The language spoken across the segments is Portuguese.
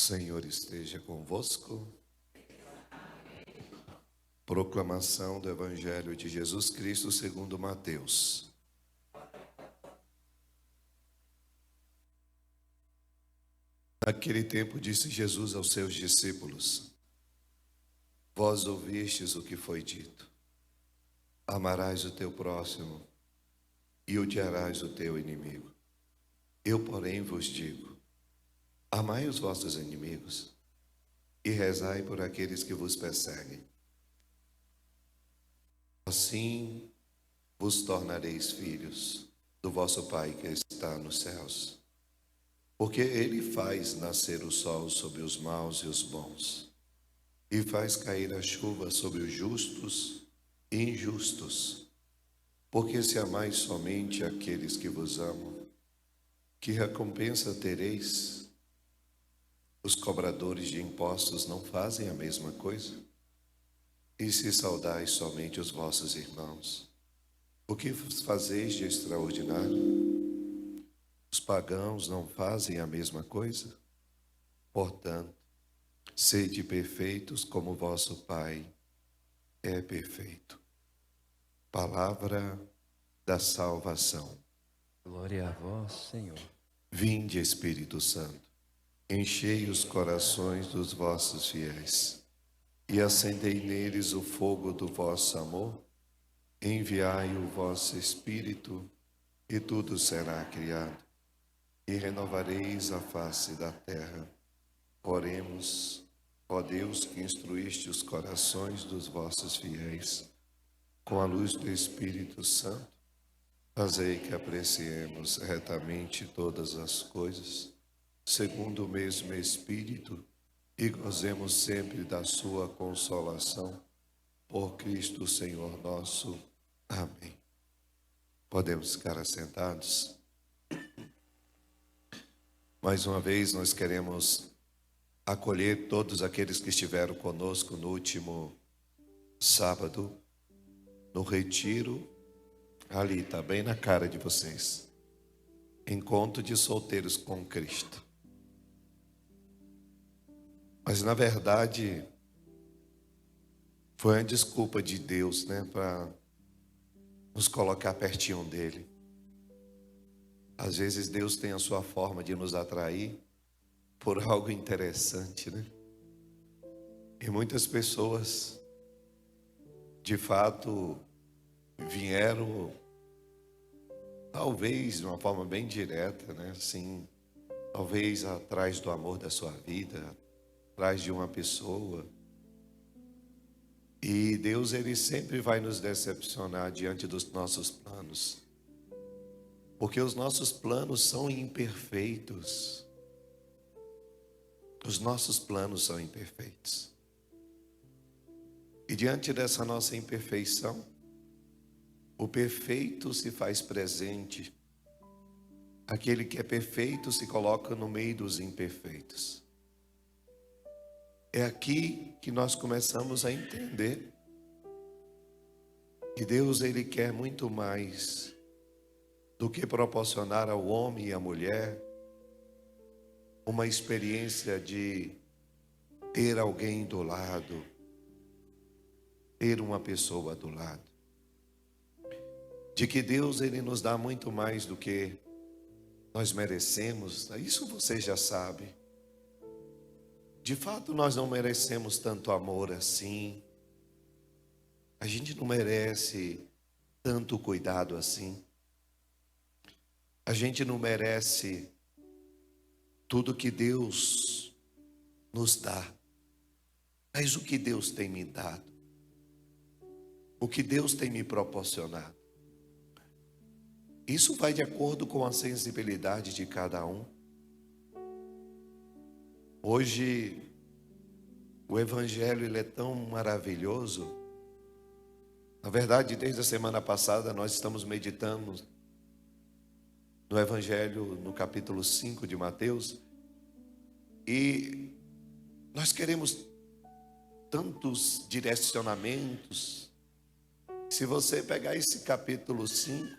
Senhor esteja convosco. Proclamação do Evangelho de Jesus Cristo segundo Mateus. Naquele tempo disse Jesus aos seus discípulos: Vós ouvistes o que foi dito: amarás o teu próximo e odiarás o teu inimigo. Eu, porém, vos digo: amai os vossos inimigos e rezai por aqueles que vos perseguem. Assim vos tornareis filhos do vosso Pai que está nos céus, porque Ele faz nascer o sol sobre os maus e os bons, e faz cair a chuva sobre os justos e injustos. Porque se amais somente aqueles que vos amam, que recompensa tereis? Os cobradores de impostos não fazem a mesma coisa? E se saudais somente os vossos irmãos, o que fazeis de extraordinário? Os pagãos não fazem a mesma coisa? Portanto, sede perfeitos como vosso Pai é perfeito. Palavra da salvação. Glória a vós, Senhor. Vinde, Espírito Santo, enchei os corações dos vossos fiéis e acendei neles o fogo do vosso amor. Enviai o vosso Espírito e tudo será criado, e renovareis a face da terra. Oremos, ó Deus, que instruíste os corações dos vossos fiéis com a luz do Espírito Santo. Fazei que apreciemos retamente todas as coisas, segundo o mesmo Espírito, e gozemos sempre da sua consolação. Por Cristo Senhor nosso. Amém. Podemos ficar assentados. Mais uma vez nós queremos acolher todos aqueles que estiveram conosco no último sábado, no retiro. Ali, está bem na cara de vocês. Encontro de solteiros com Cristo. Mas na verdade, foi uma desculpa de Deus, para nos colocar pertinho dele. Às vezes Deus tem a sua forma de nos atrair por algo interessante, E muitas pessoas, de fato, vieram, talvez de uma forma bem direta, Assim, talvez atrás do amor da sua vida, atrás de uma pessoa. E Deus, Ele sempre vai nos decepcionar diante dos nossos planos. Porque os nossos planos são imperfeitos. Os nossos planos são imperfeitos. E diante dessa nossa imperfeição, o perfeito se faz presente. Aquele que é perfeito se coloca no meio dos imperfeitos. É aqui que nós começamos a entender que Deus, Ele quer muito mais do que proporcionar ao homem e à mulher uma experiência de ter alguém do lado, ter uma pessoa do lado. De que Deus, Ele nos dá muito mais do que nós merecemos. Isso você já sabe. De fato, nós não merecemos tanto amor assim. A gente não merece tanto cuidado assim. A gente não merece tudo que Deus nos dá. Mas o que Deus tem me dado, o que Deus tem me proporcionado, isso vai de acordo com a sensibilidade de cada um. Hoje, o Evangelho, ele é tão maravilhoso. Na verdade, desde a semana passada, nós estamos meditando no Evangelho, no capítulo 5 de Mateus. E nós queremos tantos direcionamentos. Se você pegar esse capítulo 5,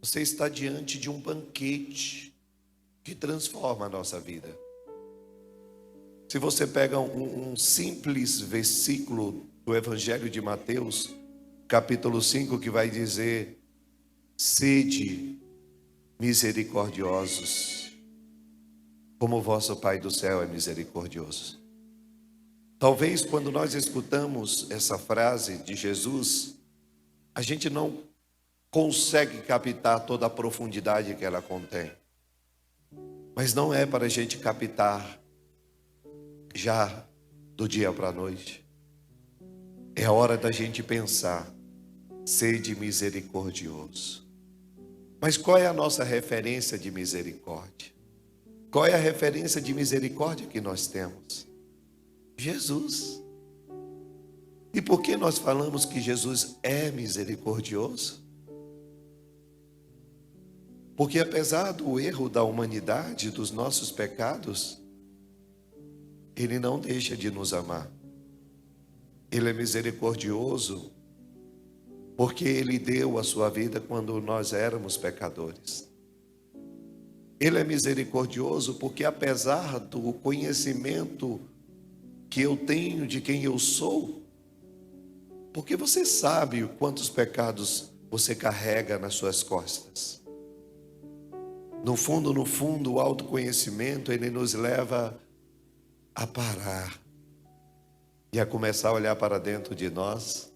você está diante de um banquete que transforma a nossa vida. Se você pega um simples versículo do Evangelho de Mateus, capítulo 5, que vai dizer: sede misericordiosos, como o vosso Pai do céu é misericordioso. Talvez quando nós escutamos essa frase de Jesus, a gente não consegue captar toda a profundidade que ela contém. Mas não é para a gente captar já do dia para a noite. É a hora da gente pensar: sede misericordioso. Mas qual é a nossa referência de misericórdia? Qual é a referência de misericórdia que nós temos? Jesus. E por que nós falamos que Jesus é misericordioso? Porque apesar do erro da humanidade, dos nossos pecados, Ele não deixa de nos amar. Ele é misericordioso porque Ele deu a sua vida quando nós éramos pecadores. Ele é misericordioso porque apesar do conhecimento que eu tenho de quem eu sou, porque você sabe quantos pecados você carrega nas suas costas. No fundo, o autoconhecimento, ele nos leva a parar e a começar a olhar para dentro de nós.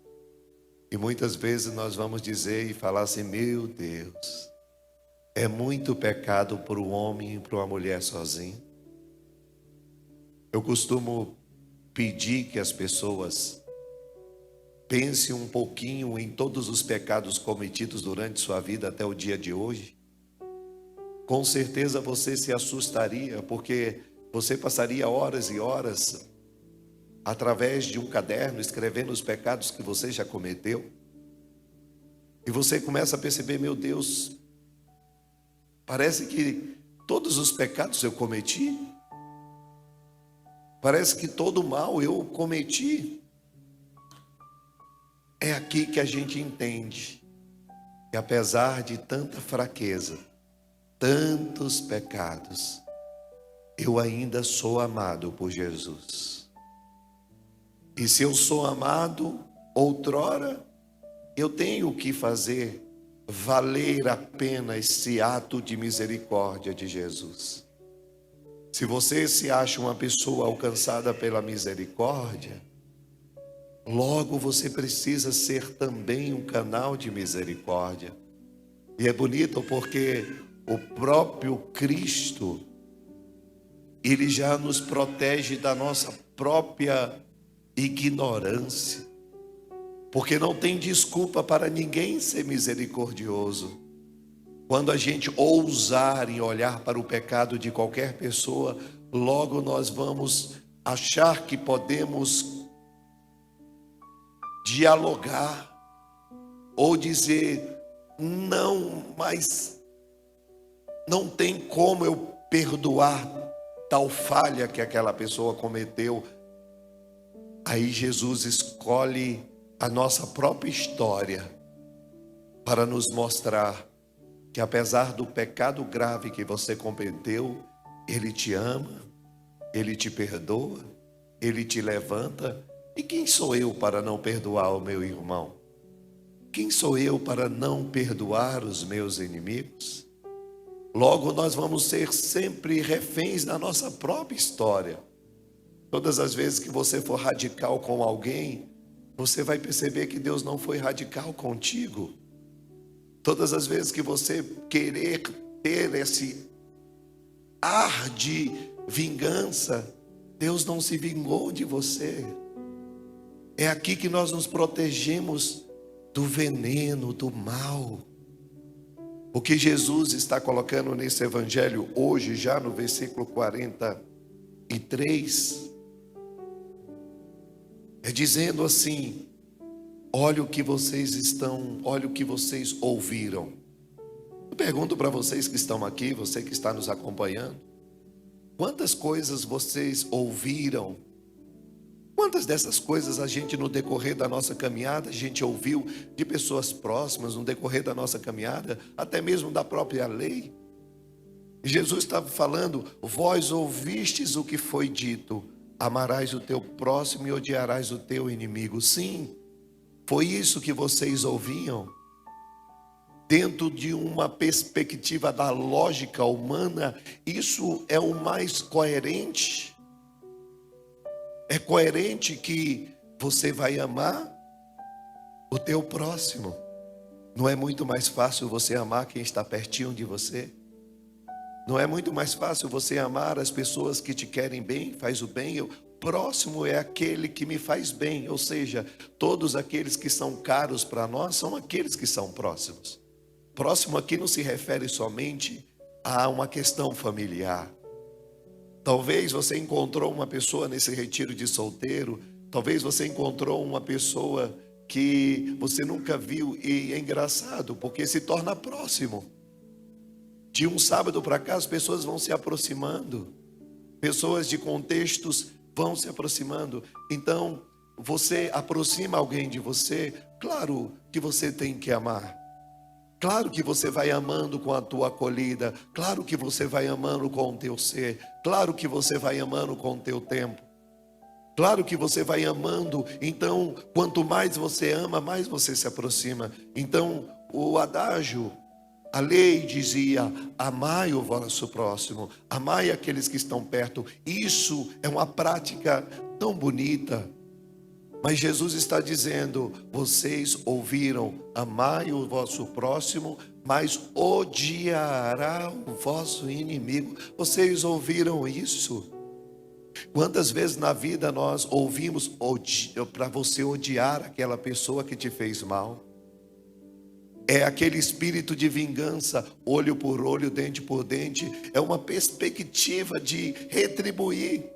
E muitas vezes nós vamos dizer e falar assim: meu Deus, é muito pecado para o homem e para uma mulher sozinho. Eu costumo pedir que as pessoas pensem um pouquinho em todos os pecados cometidos durante sua vida até o dia de hoje. Com certeza você se assustaria, porque você passaria horas e horas através de um caderno escrevendo os pecados que você já cometeu. E você começa a perceber: meu Deus, parece que todos os pecados eu cometi. Parece que todo mal eu cometi. É aqui que a gente entende que apesar de tanta fraqueza, tantos pecados, eu ainda sou amado por Jesus. E se eu sou amado outrora, eu tenho que fazer valer a pena esse ato de misericórdia de Jesus. Se você se acha uma pessoa alcançada pela misericórdia, logo você precisa ser também um canal de misericórdia. E é bonito porque o próprio Cristo, Ele já nos protege da nossa própria ignorância. Porque não tem desculpa para ninguém ser misericordioso. Quando a gente ousar em olhar para o pecado de qualquer pessoa, logo nós vamos achar que podemos dialogar ou dizer: não, mas não tem como eu perdoar tal falha que aquela pessoa cometeu. Aí Jesus escolhe a nossa própria história para nos mostrar que apesar do pecado grave que você cometeu, Ele te ama, Ele te perdoa, Ele te levanta. E quem sou eu para não perdoar o meu irmão? Quem sou eu para não perdoar os meus inimigos? Logo nós vamos ser sempre reféns da nossa própria história. Todas as vezes que você for radical com alguém, você vai perceber que Deus não foi radical contigo. Todas as vezes que você querer ter esse ar de vingança, Deus não se vingou de você. É aqui que nós nos protegemos do veneno, do mal. O que Jesus está colocando nesse evangelho hoje, já no versículo 43, é dizendo assim: olha o que vocês ouviram. Eu pergunto para vocês que estão aqui, você que está nos acompanhando, quantas coisas vocês ouviram? Quantas dessas coisas a gente no decorrer da nossa caminhada, a gente ouviu de pessoas próximas, no decorrer da nossa caminhada, até mesmo da própria lei? E Jesus estava falando: vós ouvistes o que foi dito, amarás o teu próximo e odiarás o teu inimigo. Sim, foi isso que vocês ouviam. Dentro de uma perspectiva da lógica humana, isso é o mais coerente. É coerente que você vai amar o teu próximo. Não é muito mais fácil você amar quem está pertinho de você? Não é muito mais fácil você amar as pessoas que te querem bem, faz o bem? O próximo é aquele que me faz bem, ou seja, todos aqueles que são caros para nós são aqueles que são próximos. Próximo aqui não se refere somente a uma questão familiar. Talvez você encontrou uma pessoa nesse retiro de solteiro, talvez você encontrou uma pessoa que você nunca viu, e é engraçado, porque se torna próximo. De um sábado para cá, as pessoas vão se aproximando, pessoas de contextos vão se aproximando. Então, você aproxima alguém de você, claro que você tem que amar. Claro que você vai amando com a tua acolhida, claro que você vai amando com o teu ser, claro que você vai amando com o teu tempo. Claro que você vai amando, então quanto mais você ama, mais você se aproxima. Então o adágio, a lei dizia: amai o vosso próximo, amai aqueles que estão perto. Isso é uma prática tão bonita. Mas Jesus está dizendo: vocês ouviram, amai o vosso próximo, mas odiará o vosso inimigo. Vocês ouviram isso? Quantas vezes na vida nós ouvimos para você odiar aquela pessoa que te fez mal? É aquele espírito de vingança, olho por olho, dente por dente. É uma perspectiva de retribuir.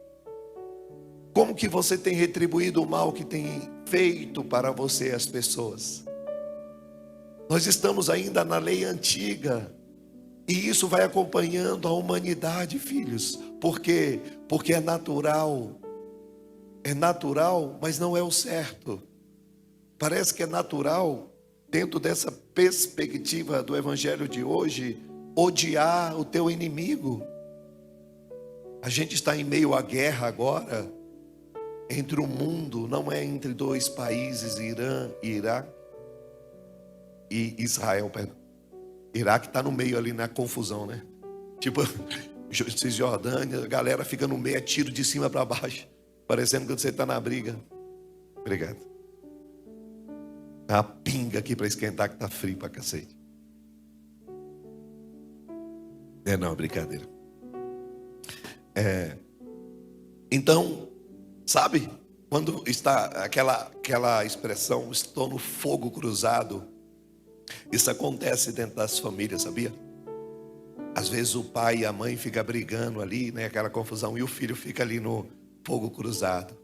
Como que você tem retribuído o mal que tem feito para você as pessoas? Nós estamos ainda na lei antiga. E isso vai acompanhando a humanidade, filhos. Por quê? Porque é natural. É natural, mas não é o certo. Parece que é natural, dentro dessa perspectiva do evangelho de hoje, odiar o teu inimigo. A gente está em meio à guerra agora, entre o mundo, não é entre dois países, Irã e Iraque, e Israel, perdão. Iraque está no meio ali na confusão, né? Tipo, Cisjordânia, a galera fica no meio, é tiro de cima para baixo, parecendo que você está na briga. Obrigado. Uma pinga aqui para esquentar, que está frio para cacete. Não, brincadeira. Então, sabe, quando está aquela expressão, estou no fogo cruzado, isso acontece dentro das famílias, sabia? Às vezes o pai e a mãe ficam brigando ali, né, aquela confusão, e o filho fica ali no fogo cruzado.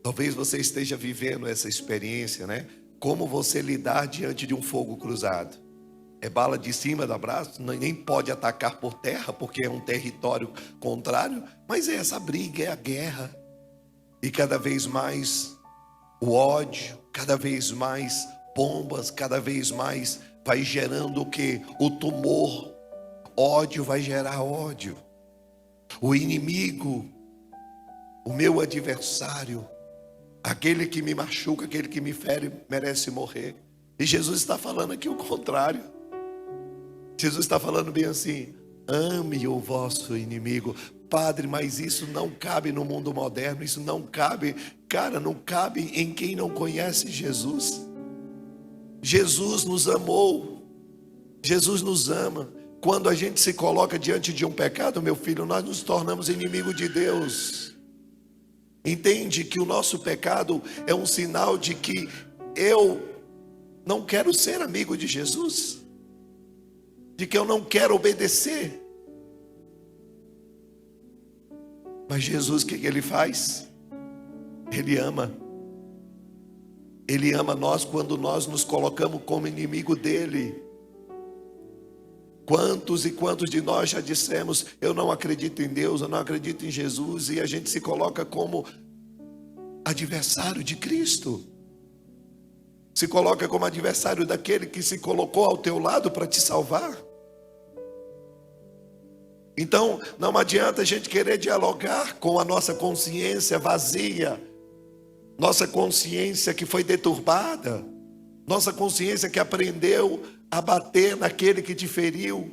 Talvez você esteja vivendo essa experiência, né? Como você lidar diante de um fogo cruzado? É bala de cima do braço, nem pode atacar por terra, porque é um território contrário, mas é essa briga, é a guerra. E cada vez mais o ódio, cada vez mais bombas, cada vez mais vai gerando o que? O tumor. Ódio vai gerar ódio. O inimigo, o meu adversário, aquele que me machuca, aquele que me fere, merece morrer. E Jesus está falando aqui o contrário. Jesus está falando bem assim: ame o vosso inimigo. Padre, mas isso não cabe no mundo moderno, isso não cabe, cara, não cabe em quem não conhece Jesus. Jesus nos amou, Jesus nos ama. Quando a gente se coloca diante de um pecado, meu filho, nós nos tornamos inimigo de Deus. Entende que o nosso pecado é um sinal de que eu não quero ser amigo de Jesus, de que eu não quero obedecer. Mas Jesus, o que ele faz? Ele ama. Ele ama nós quando nós nos colocamos como inimigo dele. Quantos e quantos de nós já dissemos: eu não acredito em Deus, eu não acredito em Jesus, e a gente se coloca como adversário de Cristo. Se coloca como adversário daquele que se colocou ao teu lado para te salvar. Então, não adianta a gente querer dialogar com a nossa consciência vazia, nossa consciência que foi deturbada, nossa consciência que aprendeu a bater naquele que te feriu,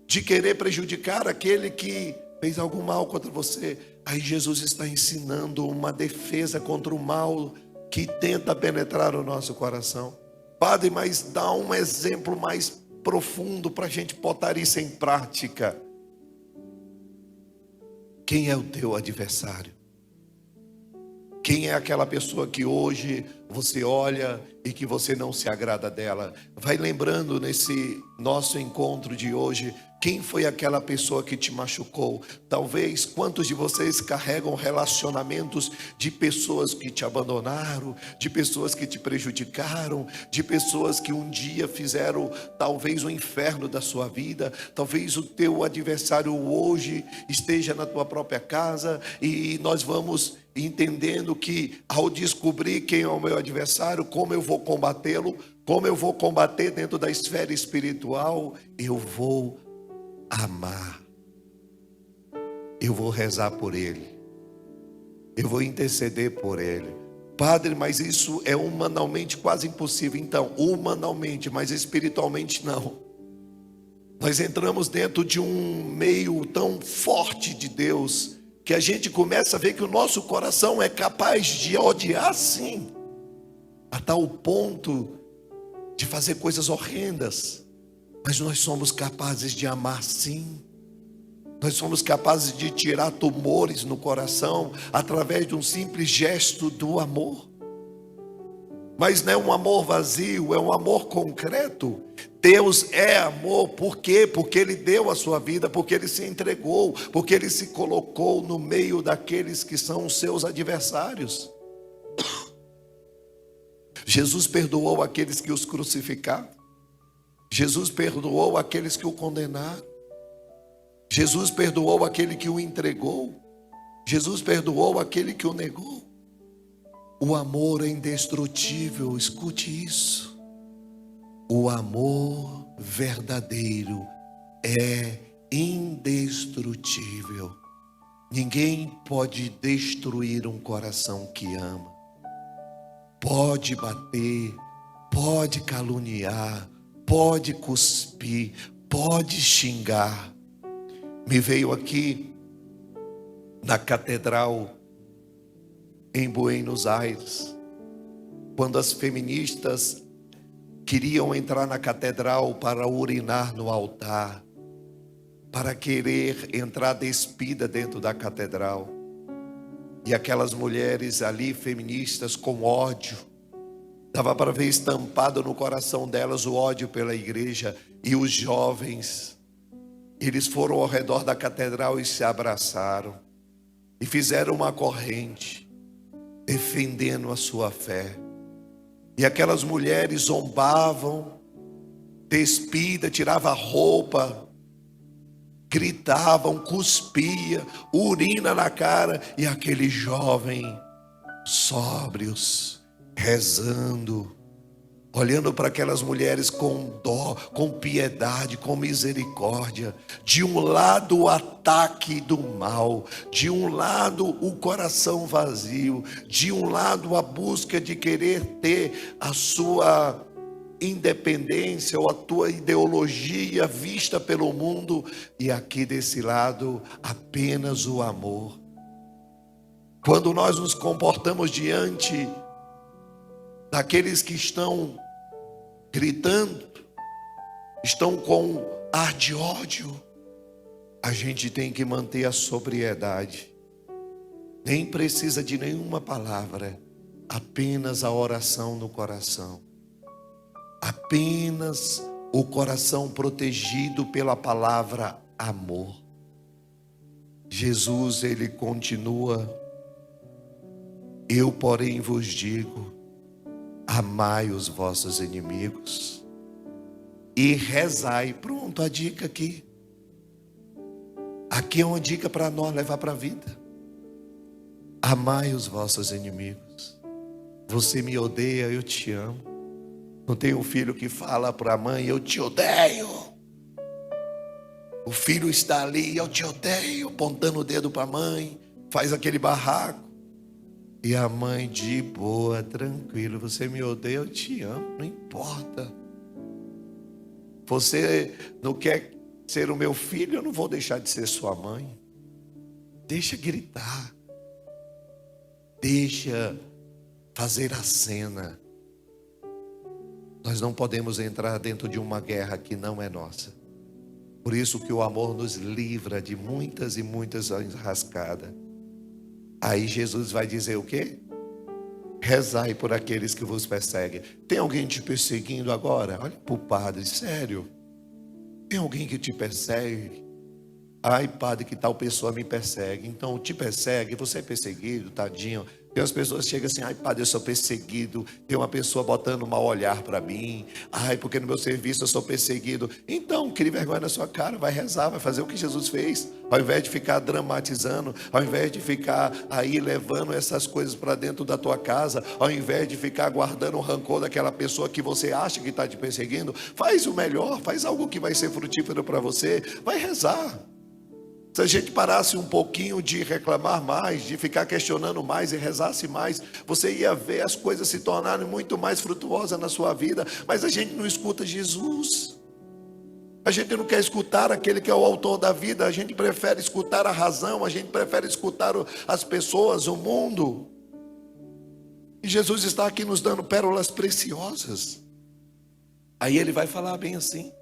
de querer prejudicar aquele que fez algum mal contra você. Aí Jesus está ensinando uma defesa contra o mal que tenta penetrar o nosso coração. Padre, mas dá um exemplo mais profundo para a gente botar isso em prática. Quem é o teu adversário? Quem é aquela pessoa que hoje você olha e que você não se agrada dela? Vai lembrando nesse nosso encontro de hoje, quem foi aquela pessoa que te machucou? Talvez quantos de vocês carregam relacionamentos de pessoas que te abandonaram, de pessoas que te prejudicaram, de pessoas que um dia fizeram talvez o inferno da sua vida. Talvez o teu adversário hoje esteja na tua própria casa, e nós vamos entendendo que ao descobrir quem é o meu adversário, como eu vou combatê-lo, como eu vou combater dentro da esfera espiritual, eu vou amar, eu vou rezar por ele, eu vou interceder por ele. Padre, mas isso é humanamente quase impossível. Então, humanamente, mas espiritualmente não. Nós entramos dentro de um meio tão forte de Deus, que a gente começa a ver que o nosso coração é capaz de odiar sim, a tal ponto de fazer coisas horrendas. Mas nós somos capazes de amar sim. Nós somos capazes de tirar tumores no coração através de um simples gesto do amor. Mas não é um amor vazio, é um amor concreto. Deus é amor, por quê? Porque Ele deu a sua vida, porque Ele se entregou, porque Ele se colocou no meio daqueles que são os seus adversários. Jesus perdoou aqueles que os crucificaram. Jesus perdoou aqueles que o condenaram. Jesus perdoou aquele que o entregou. Jesus perdoou aquele que o negou. O amor é indestrutível, escute isso. O amor verdadeiro é indestrutível. Ninguém pode destruir um coração que ama. Pode bater, pode caluniar, pode cuspir, pode xingar. Me veio aqui na catedral em Buenos Aires, quando as feministas queriam entrar na catedral para urinar no altar, para querer entrar despida dentro da catedral. E aquelas mulheres ali, feministas, com ódio, dava para ver estampado no coração delas o ódio pela igreja. E os jovens, eles foram ao redor da catedral e se abraçaram e fizeram uma corrente defendendo a sua fé. E aquelas mulheres zombavam, despida, tirava a roupa, gritavam, cuspia, urina na cara, e aquele jovem sóbrios, rezando, olhando para aquelas mulheres com dó, com piedade, com misericórdia. De um lado o ataque do mal, de um lado o coração vazio, de um lado a busca de querer ter a sua independência ou a tua ideologia vista pelo mundo, e aqui desse lado apenas o amor. Quando nós nos comportamos diante daqueles que estão gritando, estão com ar de ódio, a gente tem que manter a sobriedade. Nem precisa de nenhuma palavra, apenas a oração no coração. Apenas o coração protegido pela palavra amor. Jesus, ele continua: eu, porém, vos digo, amai os vossos inimigos e rezai. Pronto, a dica aqui. Aqui é uma dica para nós levar para a vida. Amai os vossos inimigos. Você me odeia, eu te amo. Não tem um filho que fala para a mãe: eu te odeio. O O filho está ali, eu te odeio, apontando o dedo para a mãe, faz aquele barraco. E a mãe de boa, tranquilo, você me odeia, eu te amo, não importa. Você não quer ser o meu filho, eu não vou deixar de ser sua mãe. Deixa gritar. Deixa fazer a cena. Nós não podemos entrar dentro de uma guerra que não é nossa. Por isso que o amor nos livra de muitas e muitas enrascadas. Aí Jesus vai dizer o quê? Rezai por aqueles que vos perseguem. Tem alguém te perseguindo agora? Olha para o padre, sério. Tem alguém que te persegue? Ai, padre, que tal pessoa me persegue. Então, te persegue, você é perseguido, tadinho. Tem as pessoas que chegam assim, ai, padre, eu sou perseguido. Tem uma pessoa botando um mau olhar para mim. Ai, porque no meu serviço eu sou perseguido. Então, crie vergonha na sua cara, vai rezar, vai fazer o que Jesus fez. Ao invés de ficar dramatizando, ao invés de ficar aí levando essas coisas para dentro da tua casa, ao invés de ficar guardando o rancor daquela pessoa que você acha que está te perseguindo, faz o melhor, faz algo que vai ser frutífero para você, vai rezar. Se a gente parasse um pouquinho de reclamar mais, de ficar questionando mais e rezasse mais, você ia ver as coisas se tornarem muito mais frutuosas na sua vida. Mas a gente não escuta Jesus. A gente não quer escutar aquele que é o autor da vida. A gente prefere escutar a razão, a gente prefere escutar as pessoas, o mundo. E Jesus está aqui nos dando pérolas preciosas. Aí ele vai falar bem assim: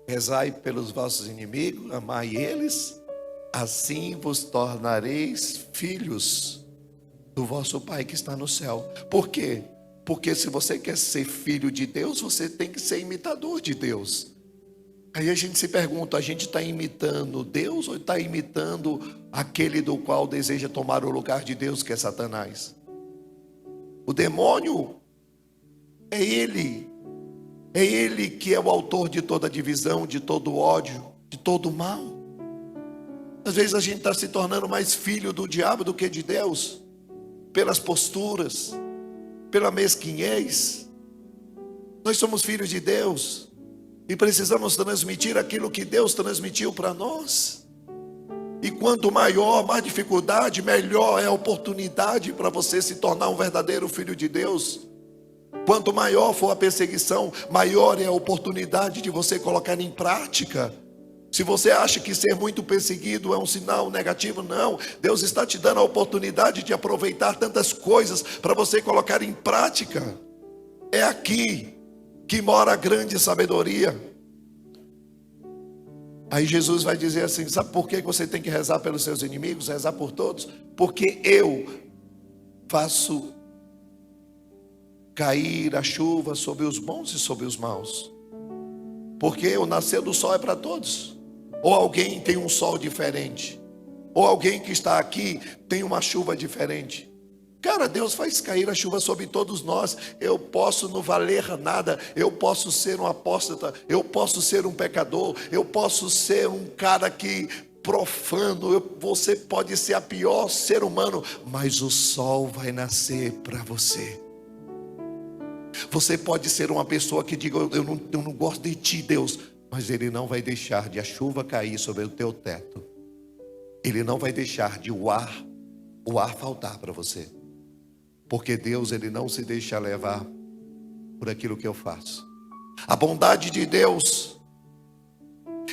rezai pelos vossos inimigos, amai eles, assim vos tornareis filhos do vosso Pai que está no céu. Por quê? Porque se você quer ser filho de Deus, você tem que ser imitador de Deus. Aí a gente se pergunta, a gente está imitando Deus ou está imitando aquele do qual deseja tomar o lugar de Deus, que é Satanás? O demônio é ele que é o autor de toda divisão, de todo ódio, de todo mal. Às vezes a gente está se tornando mais filho do diabo do que de Deus, pelas posturas, pela mesquinhez. Nós somos filhos de Deus e precisamos transmitir aquilo que Deus transmitiu para nós. E quanto maior, mais dificuldade, melhor é a oportunidade para você se tornar um verdadeiro filho de Deus. Quanto maior for a perseguição, maior é a oportunidade de você colocar em prática. Se você acha que ser muito perseguido é um sinal negativo, não. Deus está te dando a oportunidade de aproveitar tantas coisas para você colocar em prática. É aqui que mora a grande sabedoria. Aí Jesus vai dizer assim, sabe por que você tem que rezar pelos seus inimigos, rezar por todos? Porque eu faço cair a chuva sobre os bons e sobre os maus. Porque o nascer do sol é para todos. Ou alguém tem um sol diferente, ou alguém que está aqui tem uma chuva diferente. Cara, Deus faz cair a chuva sobre todos nós. Eu posso não valer nada, eu posso ser um apóstata, eu posso ser um pecador, eu posso ser um cara que profano, você pode ser a pior ser humano, mas o sol vai nascer para você. Você pode ser uma pessoa que diga, eu não gosto de ti, Deus, mas Ele não vai deixar de a chuva cair sobre o teu teto. Ele não vai deixar de o ar faltar para você. Porque Deus, Ele não se deixa levar por aquilo que eu faço. A bondade de Deus,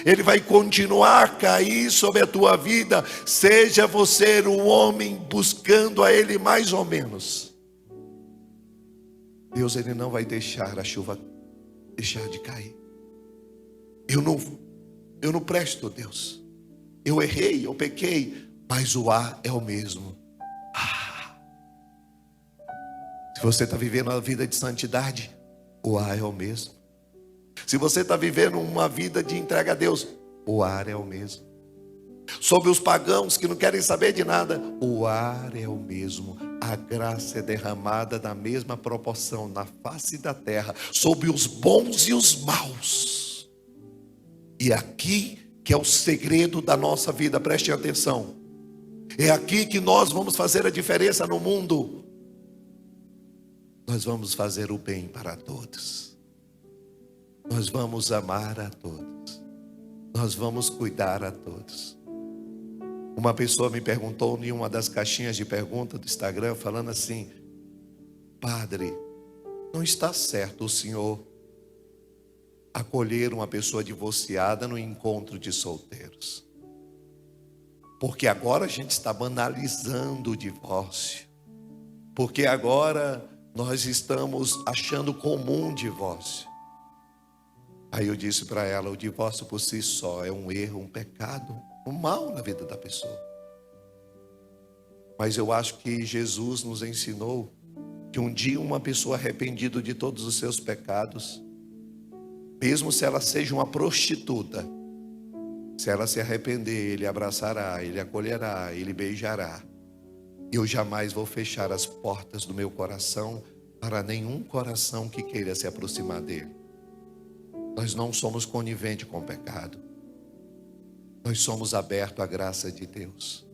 Ele vai continuar a cair sobre a tua vida, seja você um homem buscando a Ele mais ou menos. Deus, Ele não vai deixar a chuva deixar de cair. Eu não presto, Deus. Eu errei, eu pequei, mas o ar é o mesmo. Se você está vivendo uma vida de santidade, o ar é o mesmo. Se você está vivendo uma vida de entrega a Deus, o ar é o mesmo. Sobre os pagãos que não querem saber de nada, o ar é o mesmo. A graça é derramada na mesma proporção na face da terra, sobre os bons e os maus. E aqui que é o segredo da nossa vida, preste atenção. É aqui que nós vamos fazer a diferença no mundo. Nós vamos fazer o bem para todos. Nós vamos amar a todos. nós vamos cuidar a todos. Uma pessoa me perguntou em uma das caixinhas de pergunta do Instagram, falando assim: padre, não está certo o senhor acolher uma pessoa divorciada no encontro de solteiros? Porque agora a gente está banalizando o divórcio. Porque agora nós estamos achando comum o divórcio. Aí eu disse para ela: o divórcio por si só é um erro, um pecado, um mal na vida da pessoa. Mas eu acho que Jesus nos ensinou que um dia uma pessoa arrependida de todos os seus pecados, mesmo se ela seja uma prostituta, se ela se arrepender, Ele abraçará, Ele acolherá, Ele beijará. Eu jamais vou fechar as portas do meu coração para nenhum coração que queira se aproximar dele. Nós não somos coniventes com o pecado. Nós somos abertos à graça de Deus.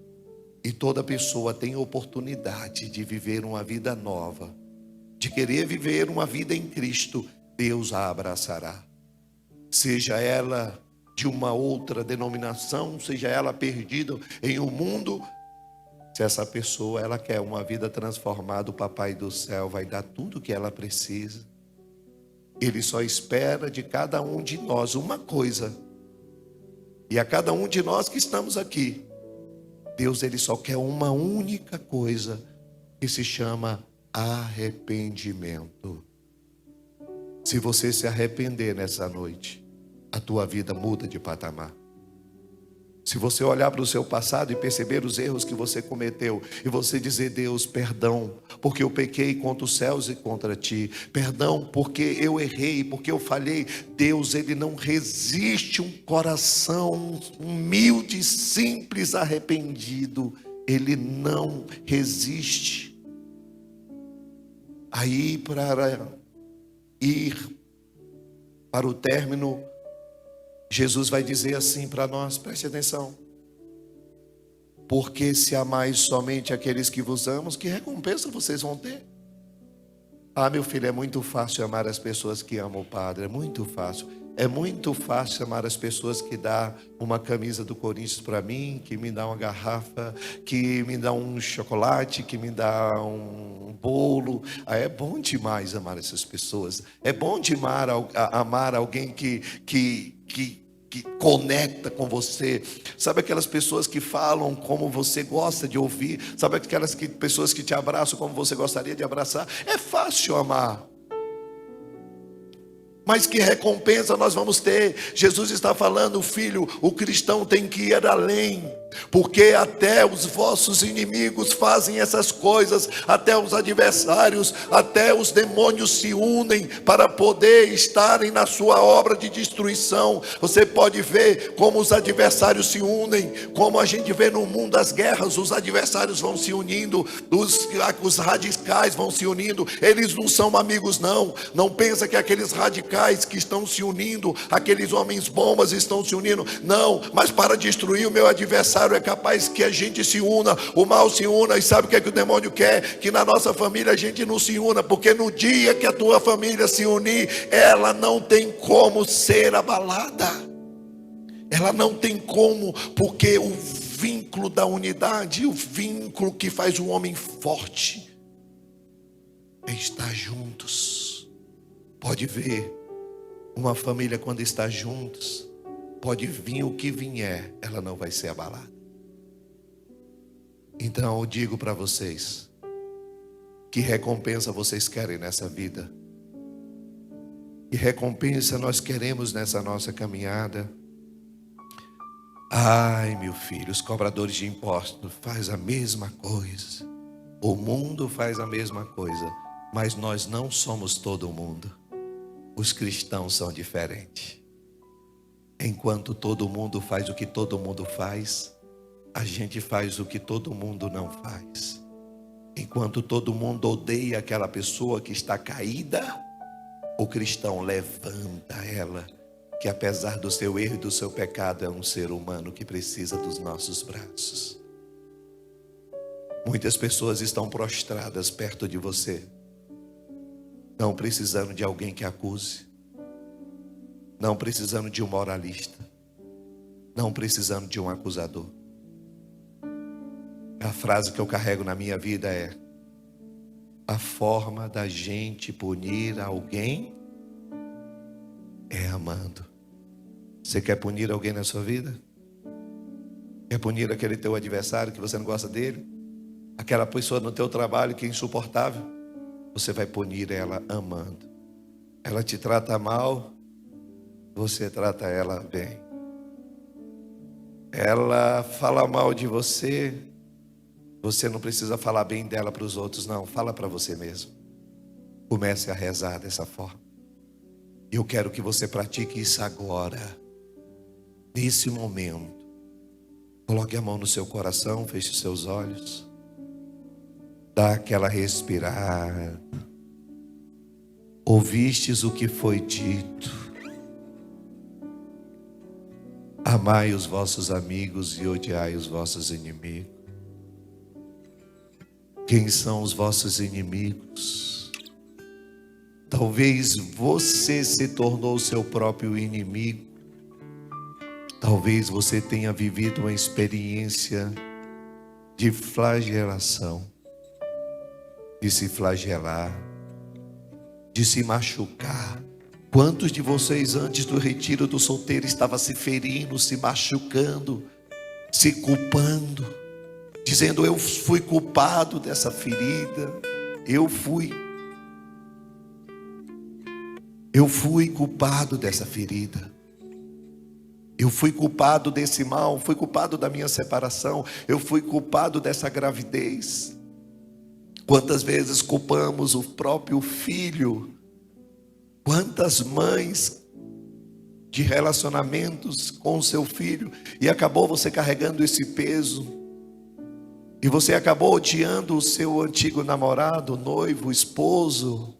E toda pessoa tem oportunidade de viver uma vida nova, de querer viver uma vida em Cristo. Deus a abraçará. Seja ela de uma outra denominação, seja ela perdida em um mundo, se essa pessoa ela quer uma vida transformada, o Papai do Céu vai dar tudo o que ela precisa. Ele só espera de cada um de nós uma coisa. E a cada um de nós que estamos aqui, Deus ele só quer uma única coisa, que se chama arrependimento. Se você se arrepender nessa noite, a tua vida muda de patamar. Se você olhar para o seu passado e perceber os erros que você cometeu, e você dizer: Deus, perdão, porque eu pequei contra os céus e contra ti. Perdão, porque eu errei, porque eu falhei. Deus, ele não resiste um coração humilde, simples, arrependido. Ele não resiste. Aí, para ir para o término, Jesus vai dizer assim para nós, preste atenção: porque se amais somente aqueles que vos amam, que recompensa vocês vão ter? Ah, meu filho, é muito fácil amar as pessoas que amam o Padre, é muito fácil. É muito fácil amar as pessoas que dão uma camisa do Corinthians para mim, que me dá uma garrafa, que me dá um chocolate, que me dá um bolo. Ah, é bom demais amar essas pessoas. É bom demais amar alguém que conecta com você. Sabe aquelas pessoas que falam como você gosta de ouvir? Sabe aquelas pessoas que te abraçam como você gostaria de abraçar? É fácil amar. Mas que recompensa nós vamos ter? Jesus está falando: filho, o cristão tem que ir além, porque até os vossos inimigos fazem essas coisas, até os adversários, até os demônios se unem para poder estarem na sua obra de destruição. Você pode ver como os adversários se unem, como a gente vê no mundo das guerras, os adversários vão se unindo, os radicais vão se unindo. Eles não são amigos não pensa que aqueles radicais que estão se unindo, aqueles homens bombas estão se unindo, não, mas para destruir o meu adversário é capaz que a gente se una, o mal se una. E sabe o que é que o demônio quer? Que na nossa família a gente não se una, porque no dia que a tua família se unir, ela não tem como ser abalada, ela não tem como, porque o vínculo da unidade, o vínculo que faz o homem forte é estar juntos. Pode ver, uma família quando está juntos, pode vir o que vier, ela não vai ser abalada. Então eu digo para vocês: que recompensa vocês querem nessa vida? Que recompensa nós queremos nessa nossa caminhada? Ai, meu filho, os cobradores de impostos fazem a mesma coisa, o mundo faz a mesma coisa, mas nós não somos todo mundo. Os cristãos são diferentes. Enquanto todo mundo faz o que todo mundo faz, a gente faz o que todo mundo não faz. Enquanto todo mundo odeia aquela pessoa que está caída, o cristão levanta ela, que apesar do seu erro e do seu pecado, é um ser humano que precisa dos nossos braços. Muitas pessoas estão prostradas perto de você, não precisando de alguém que acuse, não precisando de um moralista, não precisando de um acusador. A frase que eu carrego na minha vida é: a forma da gente punir alguém é amando. Você quer punir alguém na sua vida? Quer punir aquele teu adversário que você não gosta dele? Aquela pessoa no teu trabalho que é insuportável? Você vai punir ela amando. Ela te trata mal, você trata ela bem. Ela fala mal de você, você não precisa falar bem dela para os outros, não. Fala para você mesmo. Comece a rezar dessa forma. E eu quero que você pratique isso agora, nesse momento. Coloque a mão no seu coração, feche os seus olhos. Dá aquela respirada. Ouvistes o que foi dito. Amai os vossos amigos e odiai os vossos inimigos. Quem são os vossos inimigos? Talvez você se tornou seu próprio inimigo. Talvez você tenha vivido uma experiência de flagelação, de se flagelar, de se machucar. Quantos de vocês antes do retiro do solteiro estavam se ferindo, se machucando, se culpando, dizendo: eu fui culpado dessa ferida, eu fui culpado dessa ferida. Eu fui culpado desse mal, fui culpado da minha separação, eu fui culpado dessa gravidez. Quantas vezes culpamos o próprio filho? Quantas mães de relacionamentos com o seu filho, e acabou você carregando esse peso, e você acabou odiando o seu antigo namorado, noivo, esposo.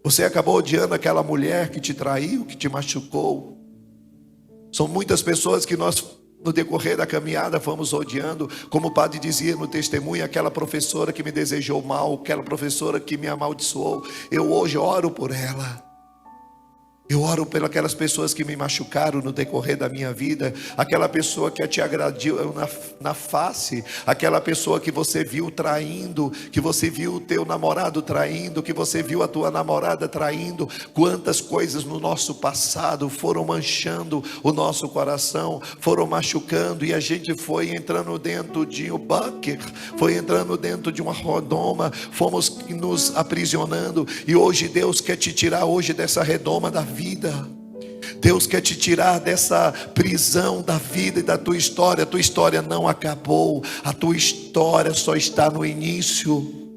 Você acabou odiando aquela mulher que te traiu, que te machucou. São muitas pessoas que nós, no decorrer da caminhada, fomos odiando. Como o padre dizia no testemunho: aquela professora que me desejou mal, aquela professora que me amaldiçoou, eu hoje oro por ela. Eu oro pelas pessoas que me machucaram no decorrer da minha vida. Aquela pessoa que te agradiu na face. Aquela pessoa que você viu traindo. Que você viu o teu namorado traindo. Que você viu a tua namorada traindo. Quantas coisas no nosso passado foram manchando o nosso coração. Foram machucando. E a gente foi entrando dentro de um bunker. Foi entrando dentro de uma redoma. Fomos nos aprisionando. E hoje Deus quer te tirar hoje dessa redoma da vida. Deus quer te tirar dessa prisão da vida e da tua história. A tua história não acabou. A tua história só está no início.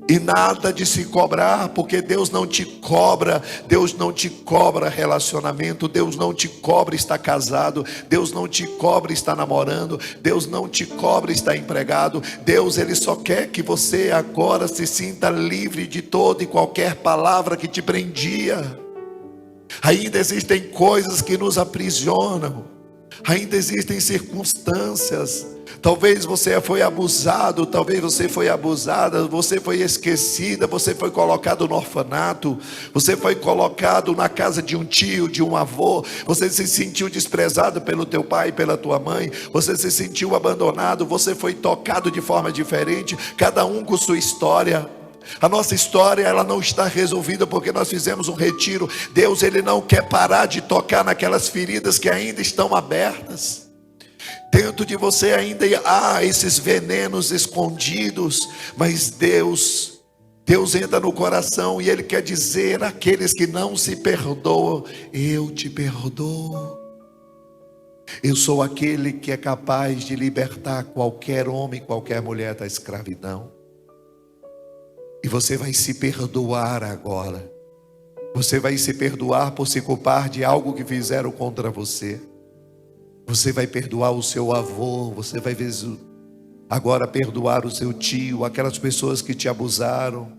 E nada de se cobrar, porque Deus não te cobra. Deus não te cobra relacionamento. Deus não te cobra estar casado. Deus não te cobra estar namorando. Deus não te cobra estar empregado. Deus, Ele só quer que você agora se sinta livre de toda e qualquer palavra que te prendia. Ainda existem coisas que nos aprisionam. Ainda existem circunstâncias. Talvez você foi abusado, talvez você foi abusada, você foi esquecida, você foi colocado no orfanato, você foi colocado na casa de um tio, de um avô, você se sentiu desprezado pelo teu pai, pela tua mãe, você se sentiu abandonado, você foi tocado de forma diferente, cada um com sua história. A nossa história, ela não está resolvida porque nós fizemos um retiro. Deus, Ele não quer parar de tocar naquelas feridas que ainda estão abertas. Dentro de você ainda há esses venenos escondidos, mas Deus entra no coração e Ele quer dizer àqueles que não se perdoam: eu te perdoo. Eu sou aquele que é capaz de libertar qualquer homem, qualquer mulher da escravidão. E você vai se perdoar agora. Você vai se perdoar por se culpar de algo que fizeram contra você. Você vai perdoar o seu avô. Você vai agora perdoar o seu tio, aquelas pessoas que te abusaram.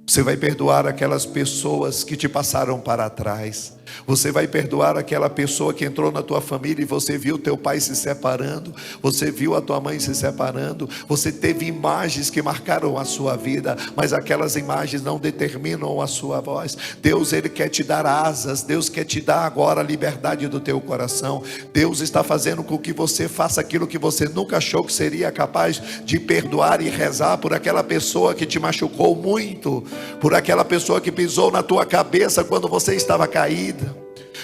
Você vai perdoar aquelas pessoas que te passaram para trás. Você vai perdoar aquela pessoa que entrou na tua família e você viu teu pai se separando, você viu a tua mãe se separando, você teve imagens que marcaram a sua vida, mas aquelas imagens não determinam a sua voz. Deus, Ele quer te dar asas, Deus quer te dar agora a liberdade do teu coração. Deus está fazendo com que você faça aquilo que você nunca achou que seria capaz de perdoar e rezar por aquela pessoa que te machucou muito, por aquela pessoa que pisou na tua cabeça quando você estava caída,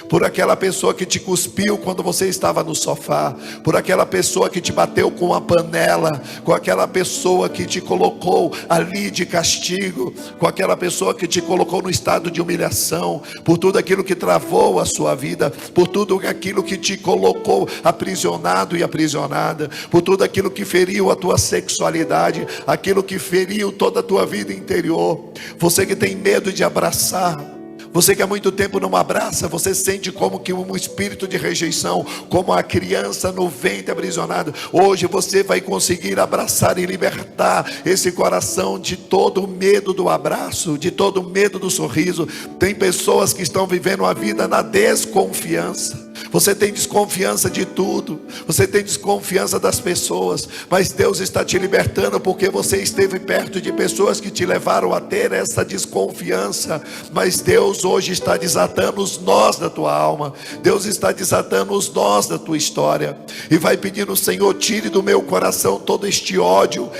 por aquela pessoa que te cuspiu quando você estava no sofá, por aquela pessoa que te bateu com a panela, com aquela pessoa que te colocou ali de castigo, com aquela pessoa que te colocou no estado de humilhação, por tudo aquilo que travou a sua vida, por tudo aquilo que te colocou aprisionado e aprisionada, por tudo aquilo que feriu a tua sexualidade, aquilo que feriu toda a tua vida interior. Você que tem medo de abraçar, você que há muito tempo não abraça, você sente como que um espírito de rejeição, como a criança no ventre aprisionado. Hoje você vai conseguir abraçar e libertar esse coração de todo o medo do abraço, de todo o medo do sorriso. Tem pessoas que estão vivendo a vida na desconfiança. Você tem desconfiança de tudo, você tem desconfiança das pessoas, mas Deus está te libertando porque você esteve perto de pessoas que te levaram a ter essa desconfiança. Mas Deus hoje está desatando os nós da tua alma, Deus está desatando os nós da tua história, e vai pedindo: Senhor, tire do meu coração todo este ódio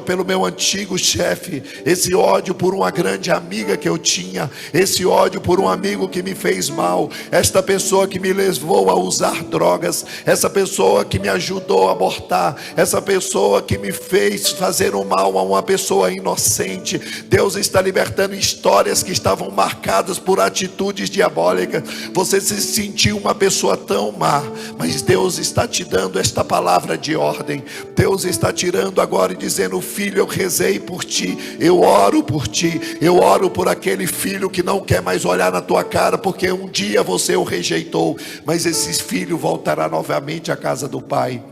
pelo meu antigo chefe, esse ódio por uma grande amiga que eu tinha, esse ódio por um amigo que me fez mal, esta pessoa que me levou a usar drogas, essa pessoa que me ajudou a abortar, essa pessoa que me fez fazer o mal a uma pessoa inocente. Deus está libertando histórias que estavam marcadas por atitudes diabólicas. Você se sentiu uma pessoa tão má, mas Deus está te dando esta palavra de ordem. Deus está tirando agora e dizendo: filho, eu rezei por ti, eu oro por ti, eu oro por aquele filho que não quer mais olhar na tua cara porque um dia você o rejeitou, mas esse filho voltará novamente à casa do pai.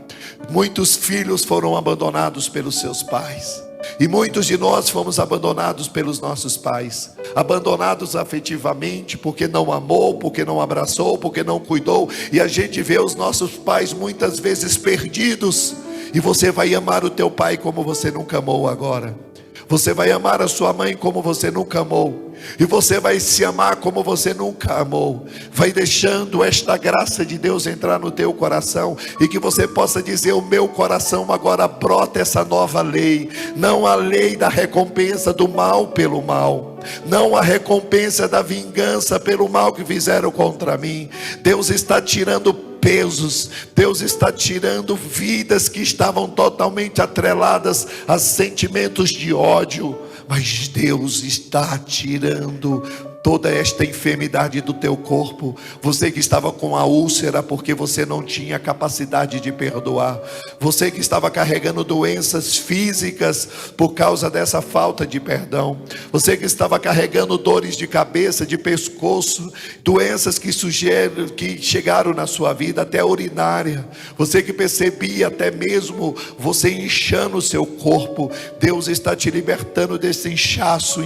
Muitos filhos foram abandonados pelos seus pais, e muitos de nós fomos abandonados pelos nossos pais, abandonados afetivamente, porque não amou, porque não abraçou, porque não cuidou. E a gente vê os nossos pais muitas vezes perdidos. E você vai amar o teu pai como você nunca amou agora. Você vai amar a sua mãe como você nunca amou, e você vai se amar como você nunca amou. Vai deixando esta graça de Deus entrar no teu coração, e que você possa dizer: o meu coração agora brota essa nova lei, não a lei da recompensa do mal pelo mal, não a recompensa da vingança pelo mal que fizeram contra mim. Deus está tirando pesos, Deus está tirando vidas que estavam totalmente atreladas a sentimentos de ódio, mas Deus está tirando toda esta enfermidade do teu corpo. Você que estava com a úlcera porque você não tinha capacidade de perdoar, você que estava carregando doenças físicas por causa dessa falta de perdão, você que estava carregando dores de cabeça, de pescoço, doenças que chegaram na sua vida, até urinária, você que percebia até mesmo você inchando o seu corpo. Deus está te libertando desse inchaço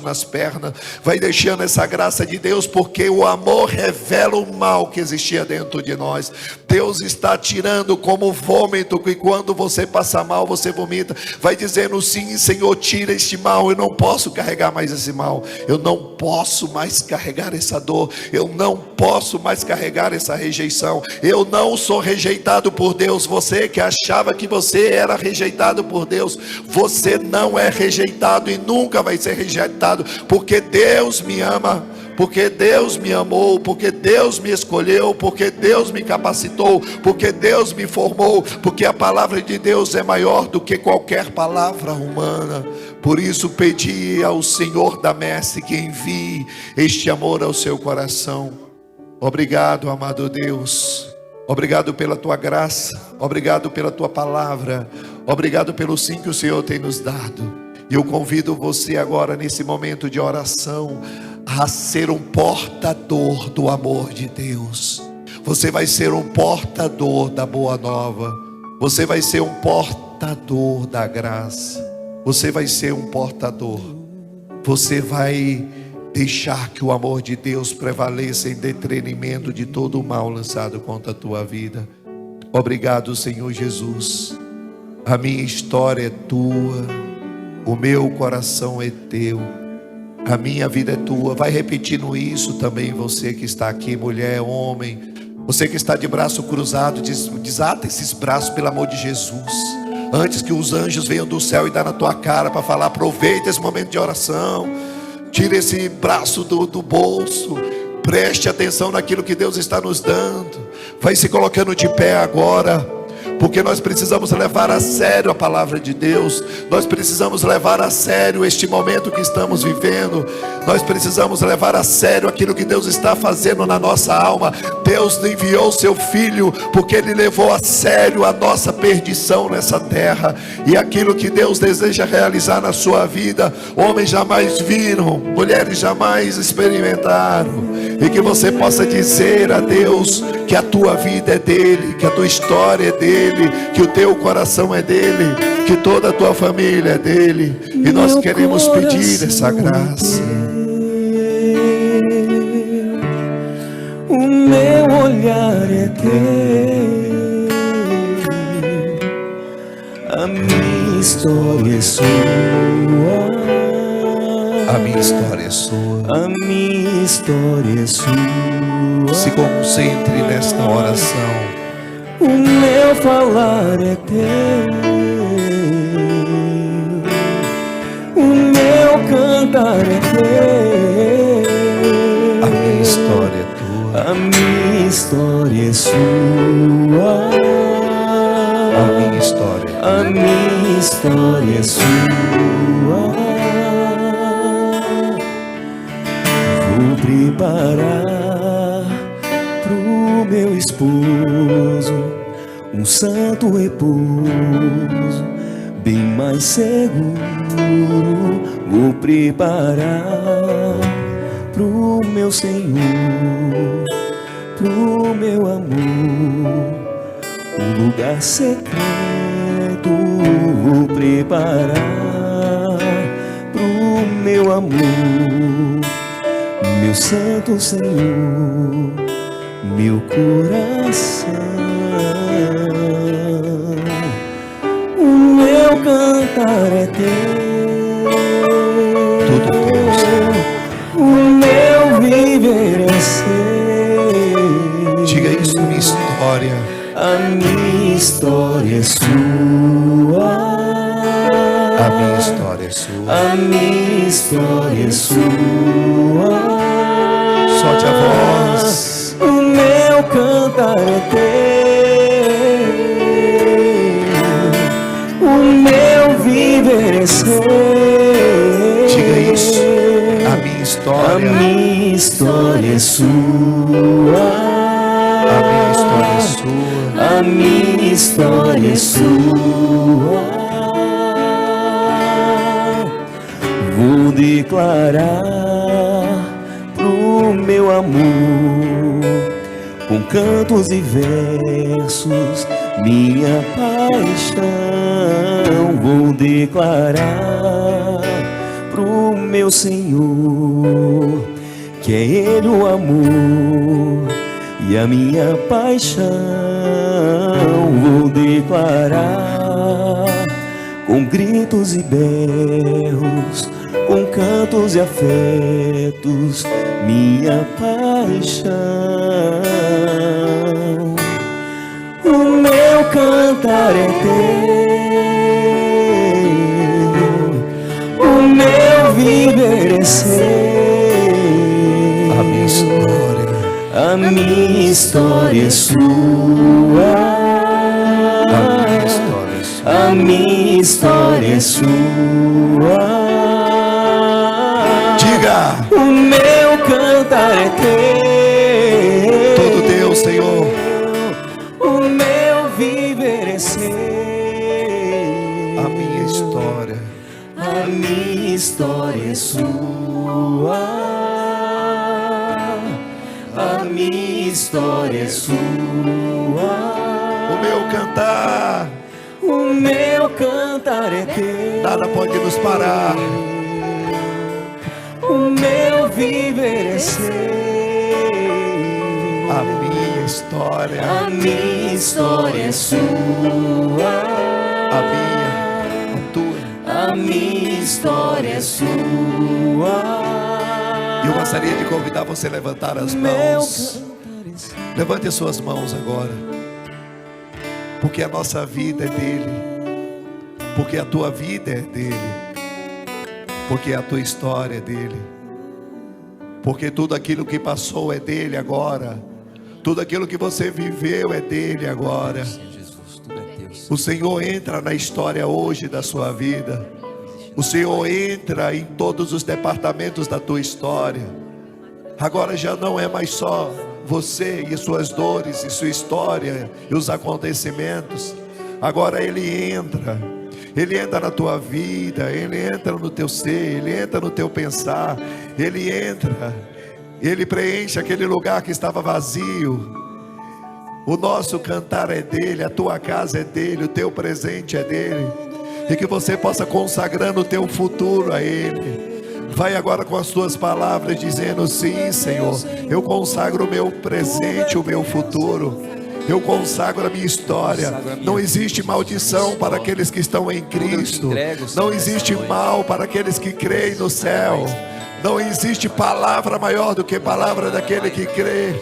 nas pernas. Vai deixando essa graça de Deus, porque o amor revela o mal que existia dentro de nós. Deus está tirando como vômito, que quando você passa mal, você vomita. Vai dizendo: sim, Senhor, tira este mal, eu não posso carregar mais esse mal, eu não posso mais carregar essa dor, eu não posso mais carregar essa rejeição, eu não sou rejeitado por Deus. Você que achava que você era rejeitado por Deus, você não é rejeitado e nunca vai ser rejeitado, porque Deus me ama, porque Deus me amou, porque Deus me escolheu, porque Deus me capacitou, porque Deus me formou, porque a palavra de Deus é maior do que qualquer palavra humana. Por isso pedi ao Senhor da messe que envie este amor ao seu coração. Obrigado, amado Deus, obrigado pela tua graça, obrigado pela tua palavra, obrigado pelo sim que o Senhor tem nos dado. E eu convido você agora, nesse momento de oração, a ser um portador do amor de Deus. Você vai ser um portador da boa nova, você vai ser um portador da graça, você vai ser um portador. Você vai deixar que o amor de Deus prevaleça em detrimento de todo o mal lançado contra a tua vida. Obrigado, Senhor Jesus. A minha história é tua, o meu coração é teu, a minha vida é tua. Vai repetindo isso também, você que está aqui, mulher, homem, você que está de braço cruzado, desata esses braços pelo amor de Jesus, antes que os anjos venham do céu e dar na tua cara para falar. Aproveita esse momento de oração, tira esse braço do bolso, preste atenção naquilo que Deus está nos dando. Vai se colocando de pé agora, porque nós precisamos levar a sério a palavra de Deus. Nós precisamos levar a sério este momento que estamos vivendo. Nós precisamos levar a sério aquilo que Deus está fazendo na nossa alma. Deus enviou seu Filho porque Ele levou a sério a nossa perdição nessa terra. E aquilo que Deus deseja realizar na sua vida, homens jamais viram, mulheres jamais experimentaram. E que você possa dizer a Deus que a tua vida é dele, que a tua história é dele, que o teu coração é dele, que toda a tua família é dele. E nós queremos pedir essa graça. O meu olhar é teu, a minha história é sua, A minha história é sua. a minha história é sua. Se concentre nesta oração. O meu falar é teu, o meu cantar é teu, A minha história é tua. a minha história é sua, A minha história é a minha história é sua. Vou preparar pro meu esposo um santo repouso, bem mais seguro. Vou preparar pro meu Senhor, pro meu amor, um lugar secreto. Vou preparar pro meu amor, meu santo Senhor, meu coração. O meu cantar é teu, tudo teu, Senhor. o meu viver é seu. Diga isso, minha história. A minha história é sua, A minha história é sua. a minha história é sua. Solte a voz. O meu cantar é teu, o meu viver é seu. Diga isso. A minha A história. minha história é sua, A minha história é sua. a minha história é sua. Vou declarar pro meu amor, com cantos e versos, minha paixão. Vou declarar pro meu Senhor, que é Ele o amor e a minha paixão. Vou declarar com gritos e berros, com cantos e afetos, minha paixão. O meu cantar é teu, o meu viver é seu. A minha história. A minha história é sua, A minha história é sua. a minha história é sua. Diga. O meu cantar é teu, Todo teu, Senhor. o meu viver é seu. A minha história. A minha história é sua, a minha história é sua. O meu cantar. O meu cantar é teu, Nada pode nos parar. o meu viver é seu. A minha história É sua. a tua. A minha história é sua. E eu gostaria de convidar você a levantar as mãos. Levante as suas mãos agora. Porque a nossa vida é dele. Porque a tua vida é dele. Porque a tua história é dele. Porque tudo aquilo que passou é dele agora. Tudo aquilo que você viveu é dele agora. Jesus, tudo é teu. O Senhor entra na história hoje da sua vida. O Senhor entra em todos os departamentos da tua história. Agora já não é mais só você e suas dores e sua história e os acontecimentos. Agora Ele entra na tua vida, Ele entra no teu ser, Ele entra no teu pensar, Ele entra, Ele preenche aquele lugar que estava vazio. O nosso cantar é dele, a tua casa é dele, o teu presente é dele. E que você possa consagrando o teu futuro a Ele. Vai agora com as tuas palavras dizendo: sim, Senhor, eu consagro o meu presente, o meu futuro. Eu consagro a minha história. Não existe maldição para aqueles que estão em Cristo. Não existe mal para aqueles que creem no céu. Não existe palavra maior do que a palavra daquele que crê.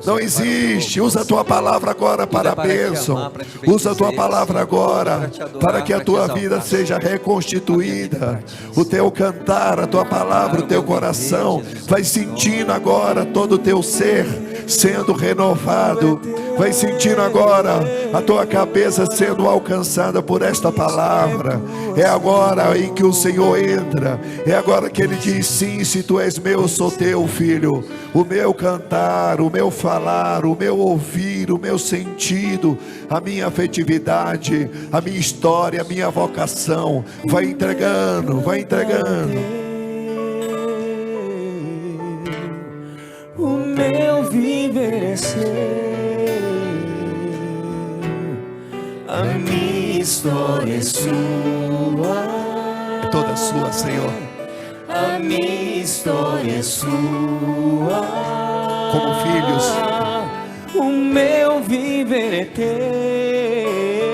Não existe. Usa a tua palavra agora para a bênção. Usa a tua palavra agora para que a tua vida seja reconstituída. O teu cantar, a tua palavra, o teu coração vai sentindo agora todo o teu ser sendo renovado. Vai sentindo agora a tua cabeça sendo alcançada por esta palavra. É agora em que o Senhor entra. É agora que Ele diz: sim, se tu és meu, eu sou teu, filho. O meu cantar, o meu falar, o meu ouvir, o meu sentido, a minha afetividade, a minha história, a minha vocação. Vai entregando, vai entregando. O meu viver é seu. A minha história é sua. É toda sua, Senhor. A minha história é sua. Como filhos. O meu viver é teu.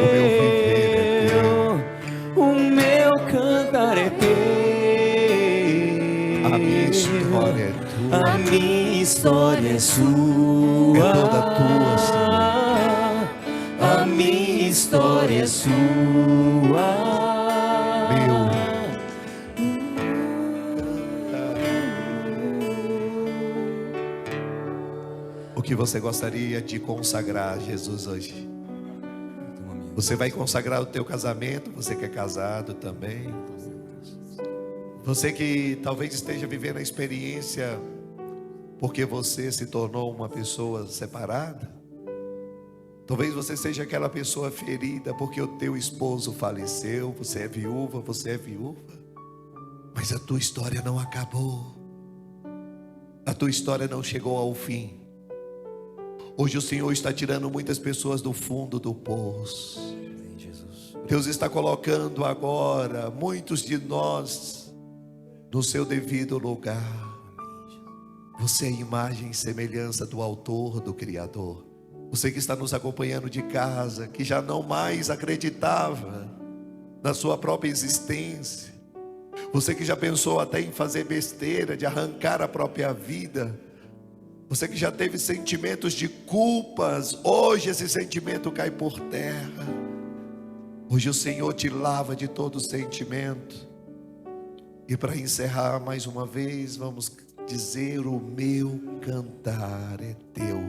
O meu viver é teu. O meu cantar é teu. A minha história é tua. A minha história é sua. É toda tua, Senhor. A minha história é sua. Meu. O que você gostaria de consagrar a Jesus hoje? Você vai consagrar o teu casamento, você que é casado também. Você que talvez esteja vivendo a experiência porque você se tornou uma pessoa separada. Talvez você seja aquela pessoa ferida porque o teu esposo faleceu, você é viúva, mas a tua história não acabou. A tua história não chegou ao fim. Hoje o Senhor está tirando muitas pessoas do fundo do poço. Deus está colocando agora muitos de nós no seu devido lugar. Você é imagem e semelhança do autor, do Criador. Você que está nos acompanhando de casa, que já não mais acreditava na sua própria existência. Você que já pensou até em fazer besteira, de arrancar a própria vida. Você que já teve sentimentos de culpas, hoje esse sentimento cai por terra. Hoje o Senhor te lava de todo sentimento. E para encerrar mais uma vez, vamos dizer: o meu cantar é teu.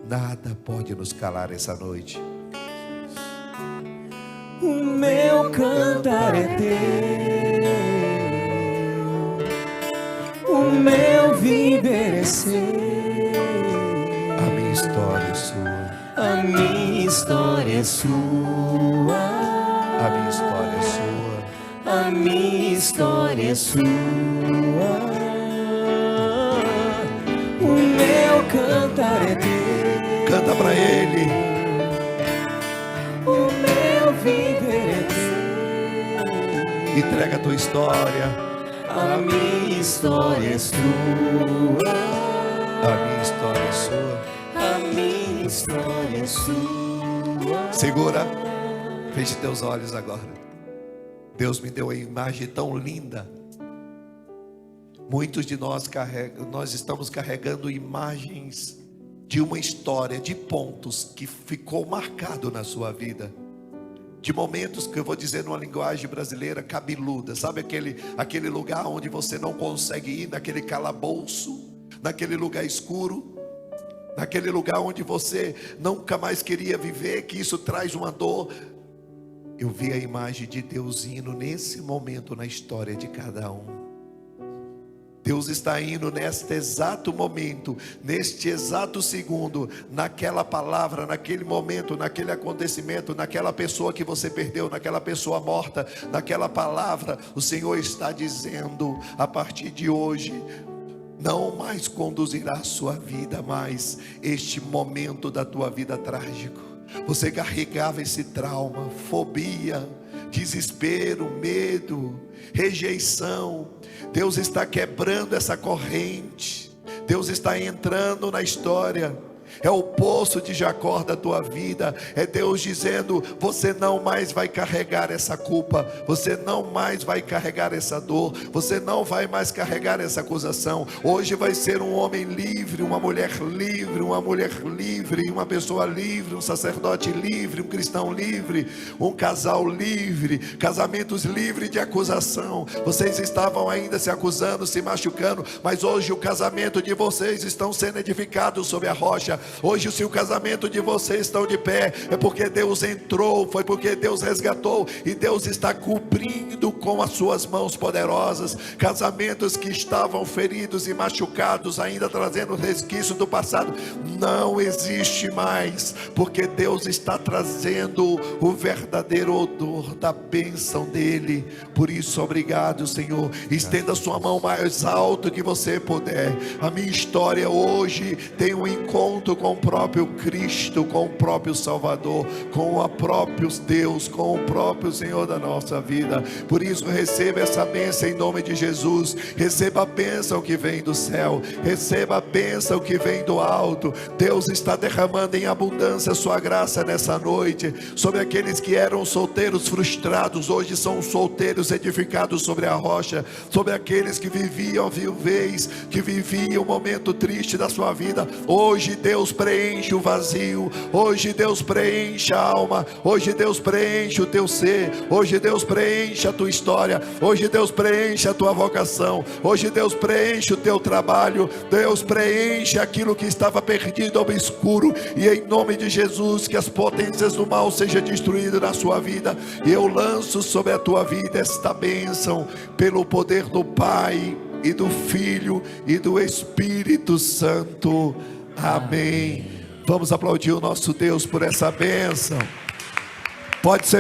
Nada pode nos calar essa noite. O meu cantar é teu. O meu viver é seu. A minha história é sua. A minha história é sua. A minha história é sua. A minha história é sua. O meu cantar é teu. Canta para Ele. O meu viver é teu. Entrega a tua história. A minha história é sua. A minha história é sua. A minha história é sua. Segura, feche teus olhos agora. Deus me deu uma imagem tão linda. Muitos de nós estamos carregando imagens de uma história, de pontos que ficou marcado na sua vida, de momentos que eu vou dizer numa linguagem brasileira cabeluda, sabe aquele lugar onde você não consegue ir, naquele calabouço, naquele lugar escuro, naquele lugar onde você nunca mais queria viver, que isso traz uma dor. Eu vi a imagem de Deus indo nesse momento na história de cada um. Deus está indo neste exato momento, neste exato segundo, naquela palavra, naquele momento, naquele acontecimento, naquela pessoa que você perdeu, naquela pessoa morta, naquela palavra. O Senhor está dizendo: a partir de hoje, não mais conduzirá a sua vida, mas este momento da tua vida trágico. Você carregava esse trauma, fobia, desespero, medo, rejeição. Deus está quebrando essa corrente. Deus está entrando na história. É o poço de Jacó da tua vida. É Deus dizendo: você não mais vai carregar essa culpa, você não mais vai carregar essa dor, você não vai mais carregar essa acusação. Hoje vai ser um homem livre, uma mulher livre, uma pessoa livre, um sacerdote livre, um cristão livre, um casal livre, casamentos livres de acusação. Vocês estavam ainda se acusando, se machucando, mas hoje o casamento de vocês estão sendo edificados sobre a rocha. Hoje, se o casamento de vocês está de pé, é porque Deus entrou, foi porque Deus resgatou, e Deus está cobrindo com as suas mãos poderosas casamentos que estavam feridos e machucados, ainda trazendo resquício do passado. Não existe mais, porque Deus está trazendo o verdadeiro odor da bênção dele. Por isso, obrigado, Senhor. Estenda sua mão mais alto que você puder. A minha história hoje tem um encontro com o próprio Cristo, com o próprio Salvador, com o próprio Deus, com o próprio Senhor da nossa vida. Por isso, receba essa bênção em nome de Jesus. Receba a bênção que vem do céu, receba a bênção que vem do alto. Deus está derramando em abundância a sua graça nessa noite sobre aqueles que eram solteiros frustrados, hoje são solteiros edificados sobre a rocha, sobre aqueles que viviam a viuvez, que viviam um momento triste da sua vida. Hoje Deus preenche o vazio, hoje Deus preenche a alma, hoje Deus preenche o teu ser, hoje Deus preenche a tua história, hoje Deus preenche a tua vocação, hoje Deus preenche o teu trabalho, Deus preenche aquilo que estava perdido, obscuro, e em nome de Jesus, que as potências do mal sejam destruídas na sua vida. E eu lanço sobre a tua vida esta bênção, pelo poder do Pai, e do Filho, e do Espírito Santo. Amém. Vamos aplaudir o nosso Deus por essa bênção. Pode ser